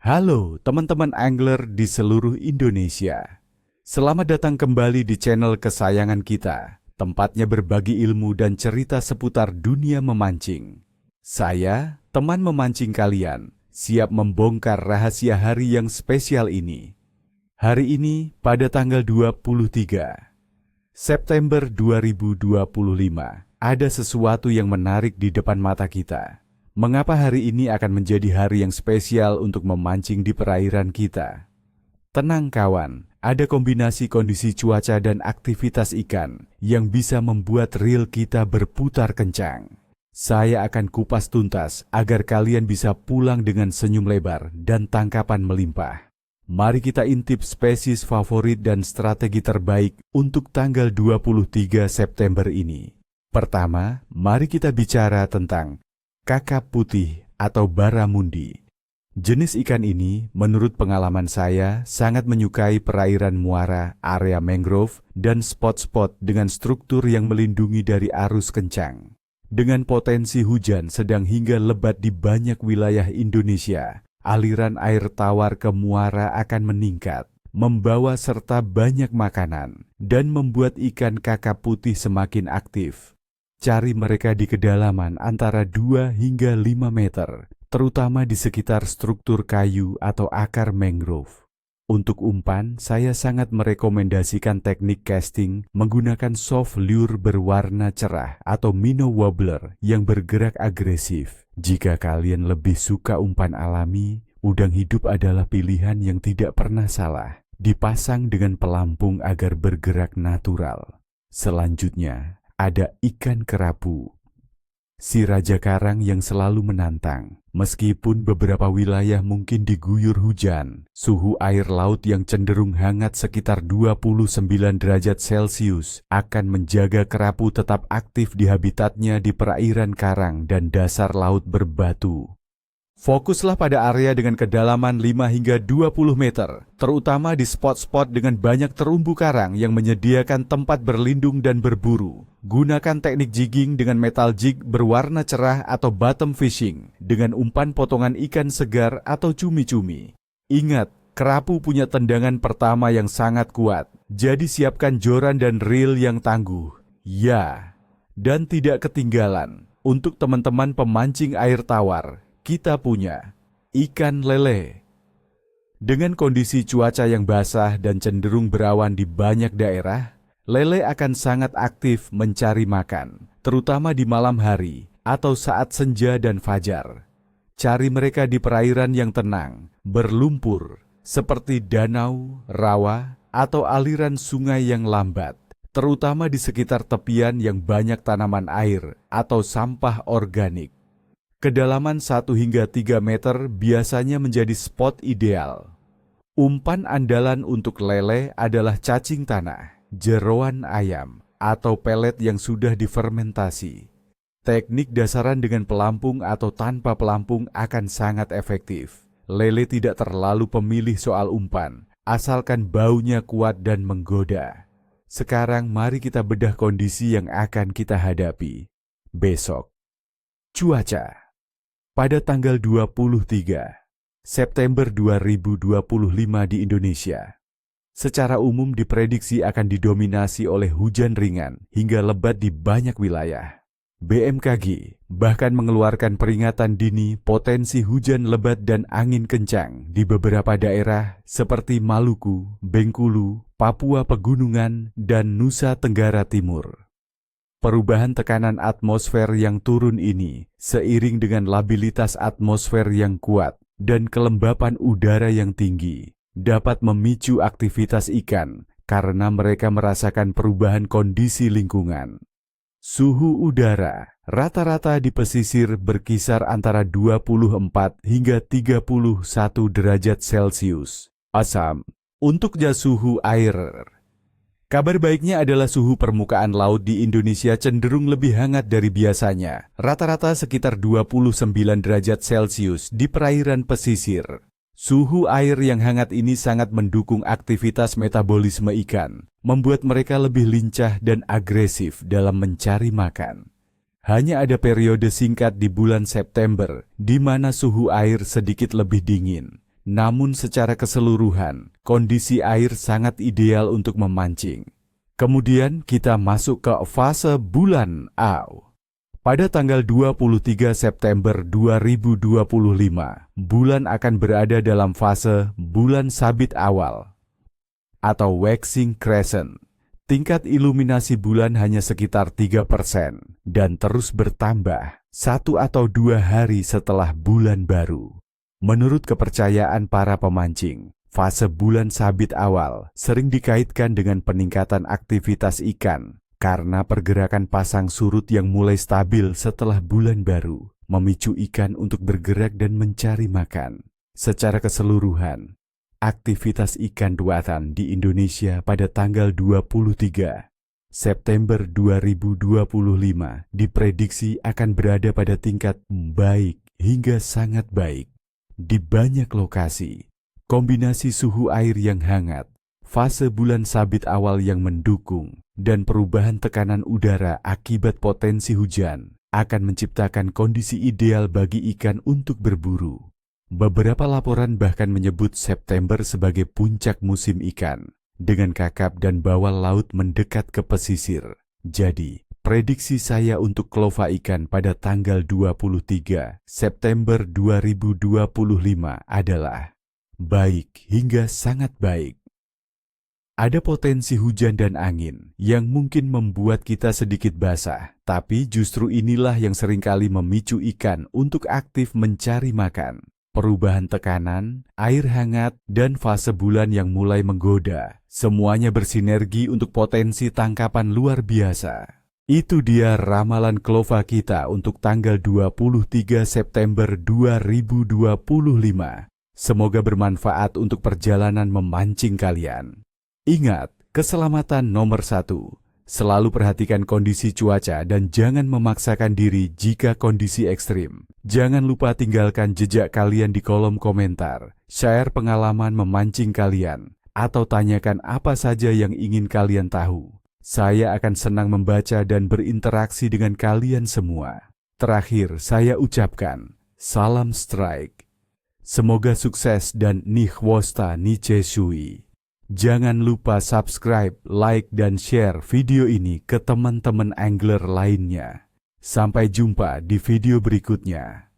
Halo teman-teman angler di seluruh Indonesia. Selamat datang kembali di channel kesayangan kita, tempatnya berbagi ilmu dan cerita seputar dunia memancing. Saya, teman memancing kalian, siap membongkar rahasia hari yang spesial ini. Hari ini pada tanggal 23 September 2025, ada sesuatu yang menarik di depan mata kita. Mengapa hari ini akan menjadi hari yang spesial untuk memancing di perairan kita? Tenang kawan, ada kombinasi kondisi cuaca dan aktivitas ikan yang bisa membuat reel kita berputar kencang. Saya akan kupas tuntas agar kalian bisa pulang dengan senyum lebar dan tangkapan melimpah. Mari kita intip spesies favorit dan strategi terbaik untuk tanggal 23 September ini. Pertama, mari kita bicara tentang kakap putih atau barramundi. Jenis ikan ini, menurut pengalaman saya, sangat menyukai perairan muara, area mangrove, dan spot-spot dengan struktur yang melindungi dari arus kencang. Dengan potensi hujan sedang hingga lebat di banyak wilayah Indonesia, aliran air tawar ke muara akan meningkat, membawa serta banyak makanan, dan membuat ikan kakap putih semakin aktif. Cari mereka di kedalaman antara 2 hingga 5 meter, terutama di sekitar struktur kayu atau akar mangrove. Untuk umpan, saya sangat merekomendasikan teknik casting menggunakan soft lure berwarna cerah atau minnow wobbler yang bergerak agresif. Jika kalian lebih suka umpan alami, udang hidup adalah pilihan yang tidak pernah salah. Dipasang dengan pelampung agar bergerak natural. Selanjutnya, ada ikan kerapu, si raja karang yang selalu menantang. Meskipun beberapa wilayah mungkin diguyur hujan, suhu air laut yang cenderung hangat sekitar 29 derajat Celcius akan menjaga kerapu tetap aktif di habitatnya di perairan karang dan dasar laut berbatu. Fokuslah pada area dengan kedalaman 5 hingga 20 meter, terutama di spot-spot dengan banyak terumbu karang yang menyediakan tempat berlindung dan berburu. Gunakan teknik jigging dengan metal jig berwarna cerah atau bottom fishing dengan umpan potongan ikan segar atau cumi-cumi. Ingat, kerapu punya tendangan pertama yang sangat kuat, jadi siapkan joran dan reel yang tangguh. Ya, dan tidak ketinggalan, untuk teman-teman pemancing air tawar, kita punya ikan lele. Dengan kondisi cuaca yang basah dan cenderung berawan di banyak daerah, lele akan sangat aktif mencari makan, terutama di malam hari atau saat senja dan fajar. Cari mereka di perairan yang tenang, berlumpur, seperti danau, rawa, atau aliran sungai yang lambat, terutama di sekitar tepian yang banyak tanaman air atau sampah organik. Kedalaman 1 hingga 3 meter biasanya menjadi spot ideal. Umpan andalan untuk lele adalah cacing tanah, jeroan ayam, atau pelet yang sudah difermentasi. Teknik dasaran dengan pelampung atau tanpa pelampung akan sangat efektif. Lele tidak terlalu pemilih soal umpan, asalkan baunya kuat dan menggoda. Sekarang mari kita bedah kondisi yang akan kita hadapi besok. Cuaca. Pada tanggal 23 September 2025 di Indonesia, secara umum diprediksi akan didominasi oleh hujan ringan hingga lebat di banyak wilayah. BMKG bahkan mengeluarkan peringatan dini potensi hujan lebat dan angin kencang di beberapa daerah seperti Maluku, Bengkulu, Papua Pegunungan, dan Nusa Tenggara Timur. Perubahan tekanan atmosfer yang turun ini, seiring dengan labilitas atmosfer yang kuat dan kelembapan udara yang tinggi, dapat memicu aktivitas ikan karena mereka merasakan perubahan kondisi lingkungan. Suhu udara rata-rata di pesisir berkisar antara 24 hingga 31 derajat Celcius. Asam, untuk suhu air. Kabar baiknya adalah suhu permukaan laut di Indonesia cenderung lebih hangat dari biasanya, rata-rata sekitar 29 derajat Celcius di perairan pesisir. Suhu air yang hangat ini sangat mendukung aktivitas metabolisme ikan, membuat mereka lebih lincah dan agresif dalam mencari makan. Hanya ada periode singkat di bulan September, di mana suhu air sedikit lebih dingin. namun secara keseluruhan, kondisi air sangat ideal untuk memancing. Kemudian kita masuk ke fase bulan Au. Pada tanggal 23 September 2025, bulan akan berada dalam fase bulan sabit awal atau waxing crescent. Tingkat iluminasi bulan hanya sekitar 3% dan terus bertambah 1 atau 2 hari setelah bulan baru. Menurut kepercayaan para pemancing, fase bulan sabit awal sering dikaitkan dengan peningkatan aktivitas ikan karena pergerakan pasang surut yang mulai stabil setelah bulan baru, memicu ikan untuk bergerak dan mencari makan. Secara keseluruhan, aktivitas ikan ruatan di Indonesia pada tanggal 23 September 2025 diprediksi akan berada pada tingkat baik hingga sangat baik. Di banyak lokasi, kombinasi suhu air yang hangat, fase bulan sabit awal yang mendukung, dan perubahan tekanan udara akibat potensi hujan akan menciptakan kondisi ideal bagi ikan untuk berburu. Beberapa laporan bahkan menyebut September sebagai puncak musim ikan, dengan kakap dan bawal laut mendekat ke pesisir. Jadi, prediksi saya untuk kelova ikan pada tanggal 23 September 2025 adalah baik hingga sangat baik. Ada potensi hujan dan angin yang mungkin membuat kita sedikit basah, tapi justru inilah yang seringkali memicu ikan untuk aktif mencari makan. Perubahan tekanan, air hangat, dan fase bulan yang mulai menggoda, semuanya bersinergi untuk potensi tangkapan luar biasa. Itu dia ramalan kelova kita untuk tanggal 23 September 2025. Semoga bermanfaat untuk perjalanan memancing kalian. Ingat, keselamatan nomor 1. Selalu perhatikan kondisi cuaca dan jangan memaksakan diri jika kondisi ekstrim. Jangan lupa tinggalkan jejak kalian di kolom komentar, share pengalaman memancing kalian, atau tanyakan apa saja yang ingin kalian tahu. Saya akan senang membaca dan berinteraksi dengan kalian semua. Terakhir, saya ucapkan, salam strike. Semoga sukses dan nihwosta nichesui. Jangan lupa subscribe, like, dan share video ini ke teman-teman angler lainnya. Sampai jumpa di video berikutnya.